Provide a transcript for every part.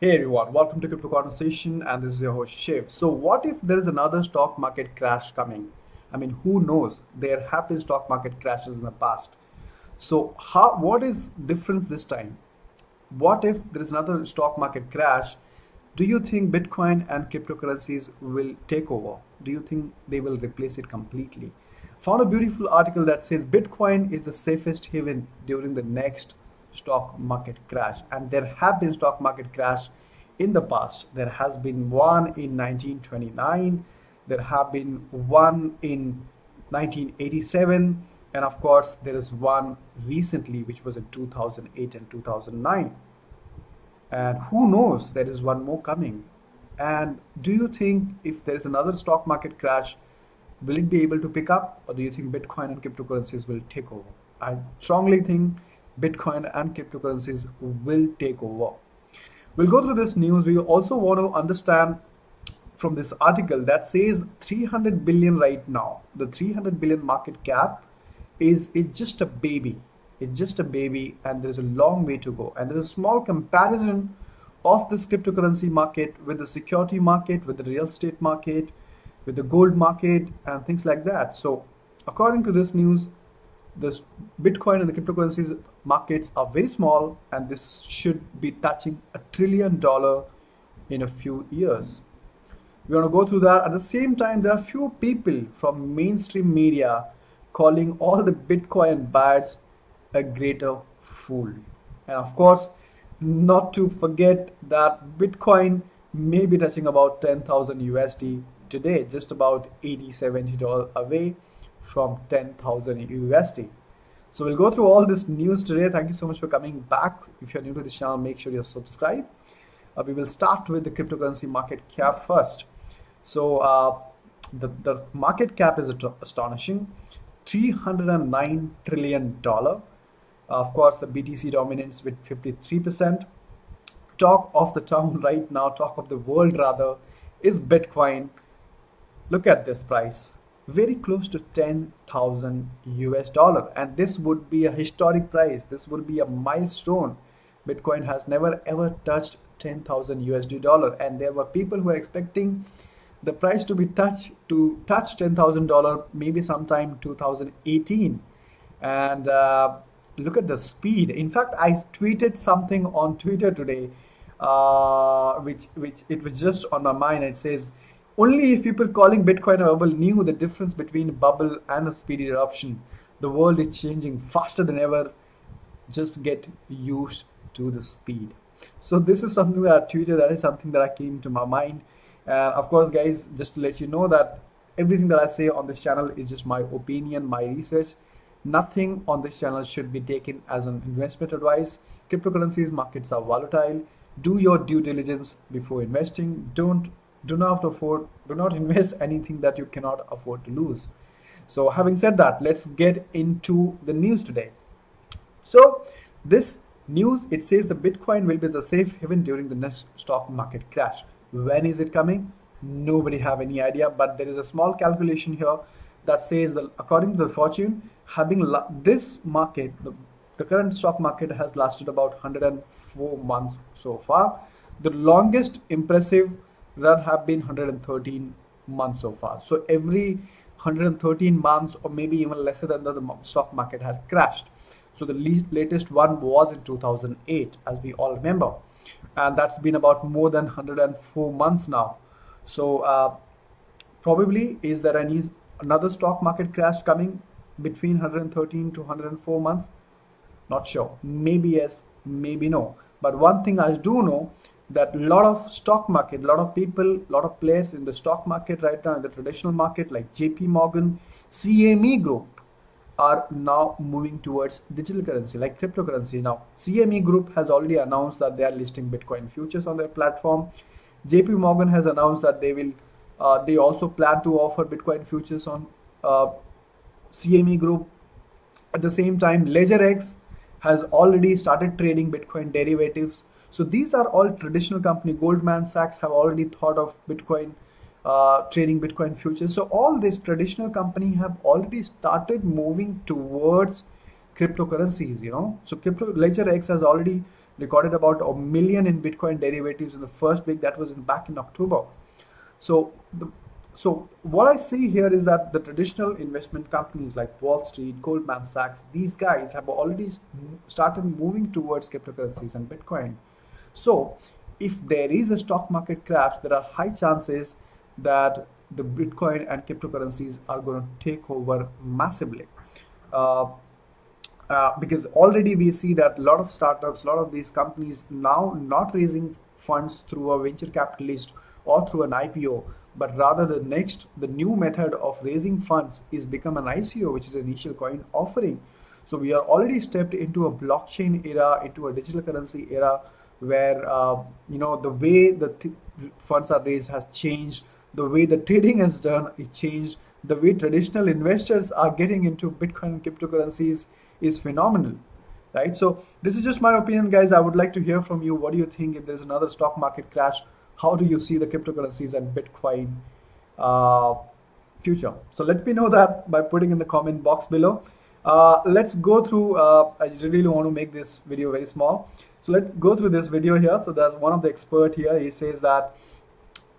Hey everyone, welcome to Crypto Conversation, and this is your host Shiv. So, what if there is another stock market crash coming? I mean, who knows? There have been stock market crashes in the past. So, what is difference this time? What if there is another stock market crash? Do you think Bitcoin and cryptocurrencies will take over? Do you think they will replace it completely? Found a beautiful article that says Bitcoin is the safest haven during the next stock market crash. And there have been stock market crash in the past. There has been one in 1929, there have been one in 1987, and of course there is one recently which was in 2008 and 2009. And who knows, there is one more coming. And do you think if there is another stock market crash, will it be able to pick up, or do you think Bitcoin and cryptocurrencies will take over? I strongly think Bitcoin and cryptocurrencies will take over. We'll go through this news. We also want to understand from this article that says 300 billion right now. The 300 billion market cap is just a baby. It's just a baby, and there's a long way to go. And there's a small comparison of this cryptocurrency market with the security market, with the real estate market, with the gold market, and things like that. So, according to this news, this Bitcoin and the cryptocurrencies markets are very small, and this should be touching $1 trillion in a few years. We want to go through that. At the same time, there are few people from mainstream media calling all the Bitcoin buyers a greater fool. And of course, not to forget that Bitcoin may be touching about 10,000 USD today, just about 80 $70 away from 10,000 USD. So we'll go through all this news today. Thank you so much for coming back. If you're new to this channel, make sure you're subscribed. We will start with the cryptocurrency market cap first. So the market cap is astonishing, $309 trillion. Of course, the BTC dominates with 53%. Talk of the town right now, talk of the world rather, is Bitcoin. Look at this price, very close to 10,000 US dollar, and this would be a historic price. This would be a milestone. Bitcoin has never ever touched 10,000 USD dollar, and there were people who were expecting the price to be touch $10,000 maybe sometime 2018. And look at the speed. In fact, I tweeted something on Twitter today, which it was just on my mind. It says, only if people calling Bitcoin a bubble knew the difference between a bubble and a speedy eruption. The world is changing faster than ever. Just get used to the speed. So this is something that I tweeted. That is something that I came to my mind. And of course, guys, just to let you know that everything that I say on this channel is just my opinion, my research. Nothing on this channel should be taken as an investment advice. Cryptocurrencies markets are volatile. Do your due diligence before investing. Do not invest anything that you cannot afford to lose. So having said that, let's get into the news today. So this news, it says the Bitcoin will be the safe haven during the next stock market crash. When is it coming? Nobody have any idea, but there is a small calculation here that says that according to the Fortune, having this market, the current stock market has lasted about 104 months so far. The longest impressive run have been 113 months so far. So every 113 months, or maybe even lesser than that, the stock market has crashed. So the latest one was in 2008, as we all remember, and that's been about more than 104 months now. So probably is there another stock market crash coming between 113 to 104 months? Not sure. Maybe yes, maybe no. But one thing I do know, that a lot of stock market, a lot of people, a lot of players in the stock market right now, in the traditional market like JP Morgan, CME Group, are now moving towards digital currency like cryptocurrency. Now CME Group has already announced that they are listing Bitcoin futures on their platform. JP Morgan has announced that they also plan to offer Bitcoin futures on CME Group. At the same time, LedgerX has already started trading Bitcoin derivatives. So these are all traditional company. Goldman Sachs have already thought of Bitcoin trading Bitcoin futures. So all these traditional company have already started moving towards cryptocurrencies. So crypto LedgerX has already recorded about 1 million in Bitcoin derivatives in the first week. That was back in October. So so what I see here is that the traditional investment companies like Wall Street, Goldman Sachs, these guys have already started moving towards cryptocurrencies and Bitcoin. So if there is a stock market crash, there are high chances that the Bitcoin and cryptocurrencies are going to take over massively. Uh, because already we see that a lot of startups, a lot of these companies now not raising funds through a venture capitalist or through an IPO, but rather the new method of raising funds is become an ICO, which is initial coin offering. So we are already stepped into a blockchain era, into a digital currency era, where the way funds are raised has changed, the way the trading is done is changed, the way traditional investors are getting into Bitcoin and cryptocurrencies is phenomenal, right? So this is just my opinion, guys. I would like to hear from you. What do you think? If there's another stock market crash, how do you see the cryptocurrencies and Bitcoin uh, future? So let me know that by putting in the comment box below. Let's go through, I really want to make this video very small. So let's go through this video here. So there's one of the expert here. He says that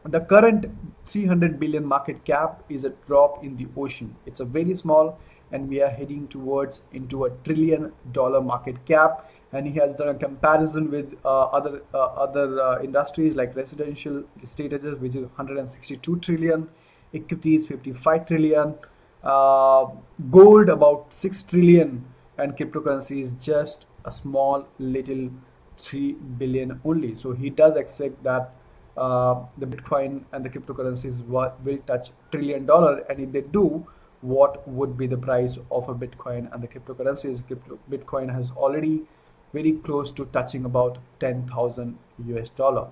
the current 300 billion market cap is a drop in the ocean. It's a very small, and we are heading towards into $1 trillion market cap. And he has done a comparison with other industries like residential estate agents, which is 162 trillion, equities 55 trillion, gold about 6 trillion, and cryptocurrency is just a small little 3 billion only. So he does expect that the Bitcoin and the cryptocurrencies will touch $1 trillion, and if they do, what would be the price of a Bitcoin and the cryptocurrencies? Bitcoin has already very close to touching about 10,000 US dollar.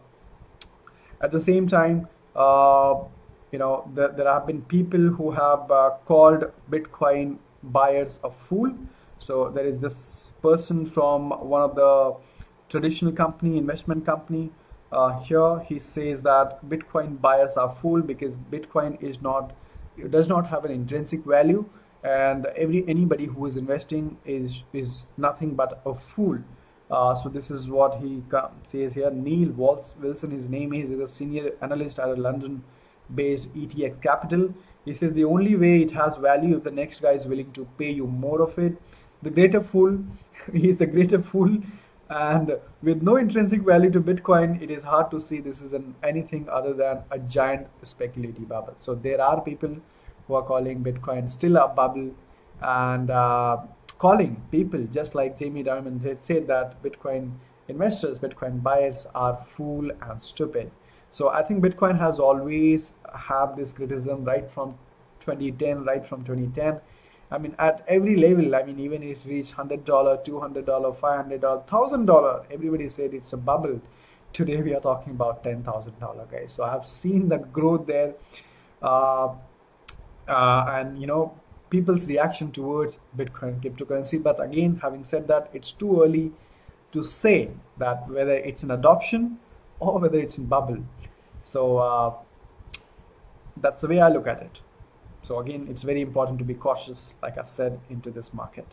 At the same time, there have been people who have called Bitcoin buyers a fool. So there is this person from one of the traditional investment company. Here he says that Bitcoin buyers are fool because Bitcoin does not have an intrinsic value, and anybody who is investing is nothing but a fool. So this is what he says here. Neil Wilson, his name is a senior analyst at a London-based ETX Capital. He says the only way it has value if the next guy is willing to pay you more of it. The greater fool, he's the greater fool. And with no intrinsic value to Bitcoin, it is hard to see this is anything other than a giant speculative bubble. So there are people who are calling Bitcoin still a bubble, and calling people just like Jamie Dimon said that Bitcoin investors, Bitcoin buyers are fool and stupid. So I think Bitcoin has always had this criticism right from 2010. I mean, at every level, I mean, even if it reached $100, $200, $500, $1,000, everybody said it's a bubble. Today we are talking about $10,000, guys. So I've seen the growth there, and people's reaction towards Bitcoin cryptocurrency. But again, having said that, it's too early to say that whether it's an adoption or whether it's in bubble. So that's the way I look at it. So again, it's very important to be cautious, like I said, into this market.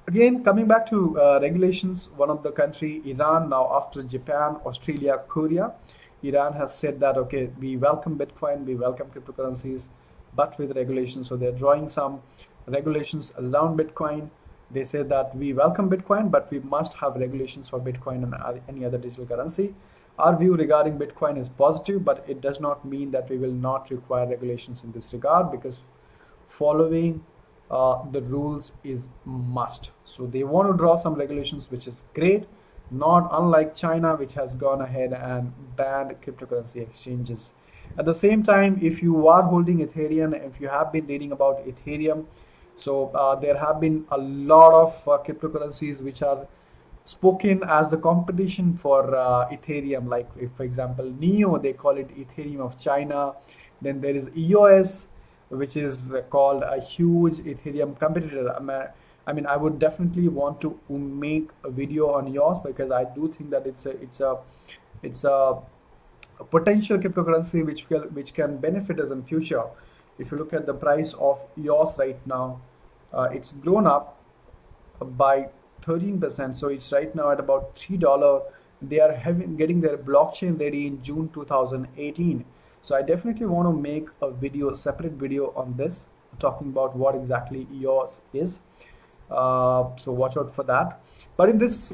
Again, coming back to regulations, one of the country, Iran, now after Japan, Australia, Korea, Iran has said that, okay, we welcome Bitcoin, we welcome cryptocurrencies, but with regulations. So they're drawing some regulations around Bitcoin. They say that we welcome Bitcoin, but we must have regulations for Bitcoin and any other digital currency. Our view regarding Bitcoin is positive, but it does not mean that we will not require regulations in this regard, because following the rules is must. So they want to draw some regulations, which is great, not unlike China, which has gone ahead and banned cryptocurrency exchanges. At the same time, if you are holding Ethereum, if you have been reading about Ethereum, so there have been a lot of cryptocurrencies which are spoken as the competition for Ethereum. Like, if, for example, Neo, they call it Ethereum of China. Then there is EOS, which is called a huge Ethereum competitor. I mean, I would definitely want to make a video on EOS, because I do think that it's a potential cryptocurrency which can benefit us in future. If you look at the price of EOS right now, it's grown up by 13%. So it's right now at about $3. They are getting their blockchain ready in June 2018. So I definitely want to make a video, separate video on this, talking about what exactly EOS is. So watch out for that. But in this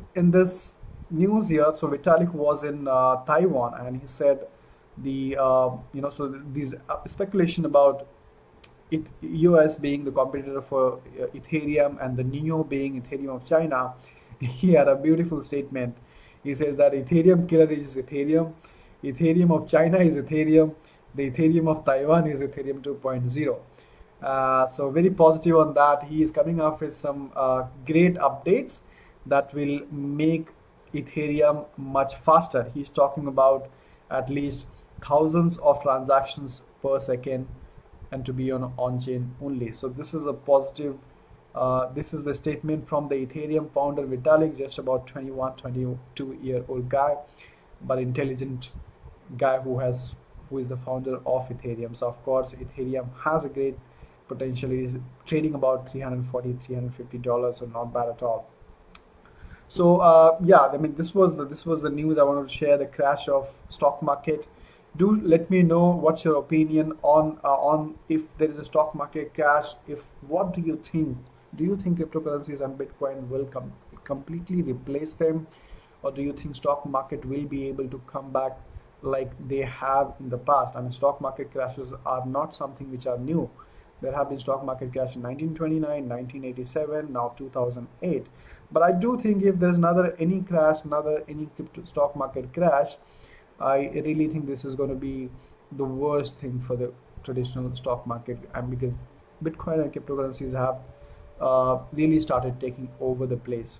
news here, so Vitalik was in Taiwan, and he said the so these speculation about EOS being the competitor for Ethereum and the NEO being Ethereum of China. He had a beautiful statement. He says that Ethereum killer is Ethereum, Ethereum of China is Ethereum, the Ethereum of Taiwan is Ethereum 2.0. So very positive on that. He is coming up with some great updates that will make Ethereum much faster. He's talking about at least thousands of transactions per second and to be on-chain only. So this is a positive. This is the statement from the Ethereum founder Vitalik, just about 21, 22-year-old guy, but intelligent guy who is the founder of Ethereum. So of course Ethereum has a great potential. It is trading about $340, $350, so not bad at all. So yeah, I mean, this was the news I wanted to share. The crash of stock market. Do let me know what's your opinion on if there is a stock market crash. What do you think? Do you think cryptocurrencies and Bitcoin will completely replace them, or do you think stock market will be able to come back like they have in the past? I mean, stock market crashes are not something which are new. There have been stock market crash in 1929, 1987, now 2008. But I do think if there's any crypto stock market crash, I really think this is going to be the worst thing for the traditional stock market, and because Bitcoin and cryptocurrencies have really started taking over the place.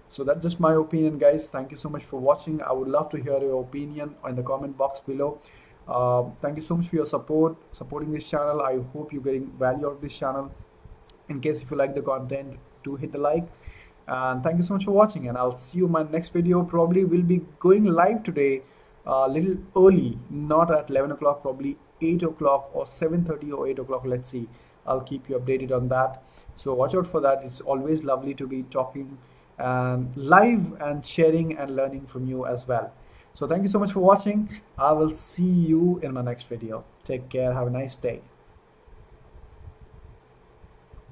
So that's just my opinion, guys. Thank you so much for watching. I would love to hear your opinion in the comment box below. Thank you so much for your supporting this channel. I hope you're getting value out of this channel. In case if you like the content, do hit the like. And thank you so much for watching, and I'll see you in my next video. Probably will be going live today a little early, not at 11 o'clock, probably 8 o'clock or 7:30 or 8 o'clock. Let's see. I'll keep you updated on that. So watch out for that. It's always lovely to be talking and live and sharing and learning from you as well. So thank you so much for watching. I will see you in my next video. Take care. Have a nice day.